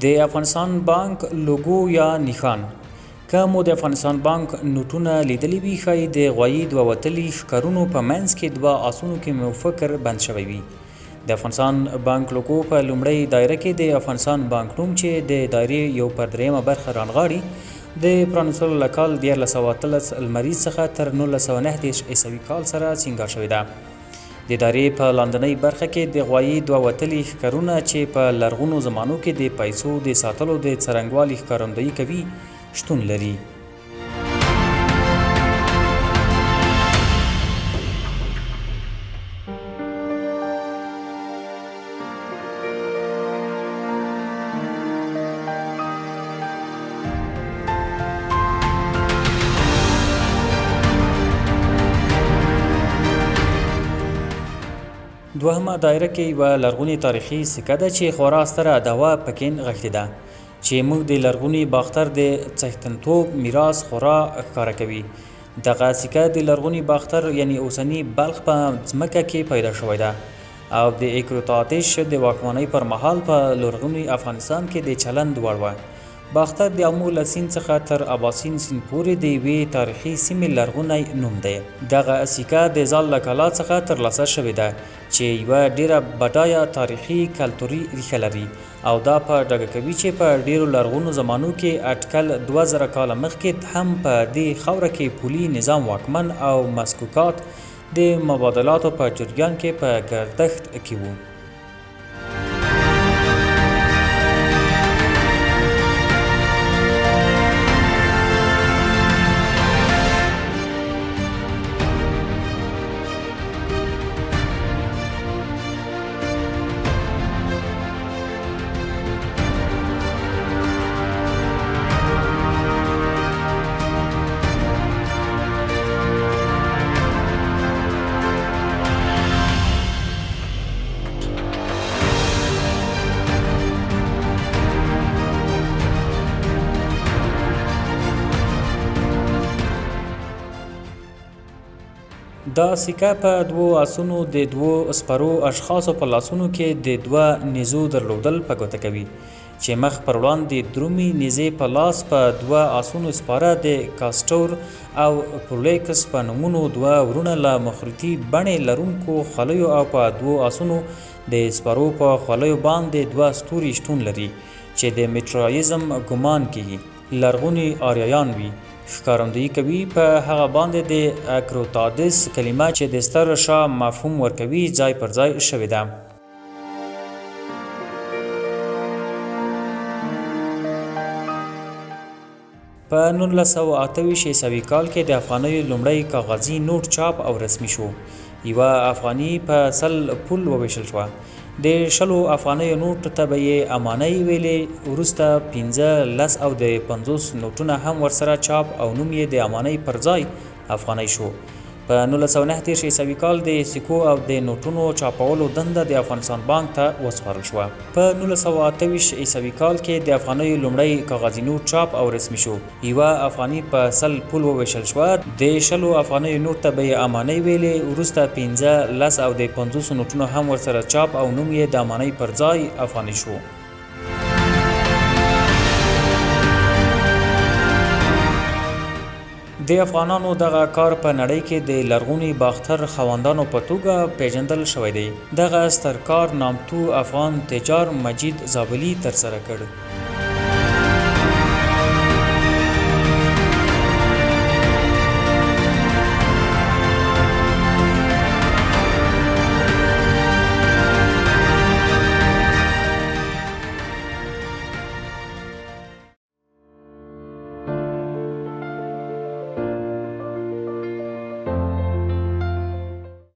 د افغانستان بانک لوګو یا نښان که مو د افغانستان بانک نوټونه لیدلی وي ښایي د غوایي دوه وتلي ښکرونو په منځ کې دوه آسونو کې مو فکر بند شوی وي. د افغانستان بانک لوګو په لومړۍ دایره کې د افغانستان بانک نوم چې د دایرې یو پر دریمه برخه رانغاړي د پرانیستلو له کال 1913 لمریز څخه تر 1939 عیسوي کال سره سینګار شوې ده. د دایرې په لاندنۍ برخه کې د غوایي دوه وتلي ښکرونه چې په لرغونو زمانو کې د پیسو د ساتلو د څرنګوالي ښکارندویي کوي شتون لري. دوهمه دایره کې یوه لرغونې تاریخي سکه ده چې خورا ستره دعوه پکې نغښتې ده چې موږ د لرغوني باختر د څښتنتوب میراث خورا ښکاره کوي. دغه سکه د لرغوني باختر یعنی اوسني بلخ په ځمکه کې پیدا شوې ده او د ایکروتاتش د واکمنۍ پر مهال په لرغوني افغانستان کې د چلند وړ وه. باختر د امو له سیند څخه تر اباسین سیند پورې د یوې تاریخي سیمې لرغونی نوم دی. دغه سکه د زال له کلا څخه ترلاسه شوې ده چې یوه ډیره بډایه تاریخي کلتوري ریښه لري او دا په ډاګه کوي چې په ډیرو لرغونو زمانو کې اټکل 2000 کاله مخکې هم په دې خاوره کې پولي نظام واکمن او مسکوکات د مبادلاتو په جریان کې په ګردښت کې وو. دا سکه په دوو آسونو د دوو سپرو اشخاصو په لاسونو کې د دوه نیزو درلودل په ګوته کوي چې مخ پر وړاندې درومي نیزې په لاس په دوه آسونو سپاره د کاسټور او پرولیکس په نومونو دوه ورونه له مخروطي بڼې لرونکو خلیو او په دوو آسونو د سپرو په خلیو باندې دوه ستوري شتون لري چې د میټرایزم ګمان کیږي لرغوني آریایان وي. ښکارندویي کوي په هغه باندې د اکروتادس کلمه چې د ستر شاه مفهوم ورکوي ځای پر ځای شوې ده. په 1928 عیسوي کال کې د افغانیو لومړی کاغذي نوټ چاپ او رسمي شو. یوه افغاني په 100 پول وویشل شوه. د 100 افغانیو نوټ ته به یې امانۍ ویلې. وروسته 15 او د 50 نوټونه هم ورسره چاپ او نوم یې د امانۍ پر ځای افغانۍ شو. په 1939 عیسوي کال د سکو او د نوټونو چاپولو دنده د افغانستان بانک ته وسپارل شوه. په 1928 عیسوي کال کې د افغانیو لومړی کاغذي نوټ چاپ او رسمي شو. یوه افغاني په 100 پول وویشل شوه. د 100 افغانیو نوټ ته به یې امانۍ ویلې. وروسته 15 او د 50 نوټونه هم ورسره چاپ او نوم یې د امانۍ پر ځای افغانۍ شو. د افغانانو دغه کار په نړۍ کې د لرغوني باختر خاوندانو په توګه پیژندل شوی دی. دغه ستر کار نامتو افغان تجار مجید زابلي ترسره کړ.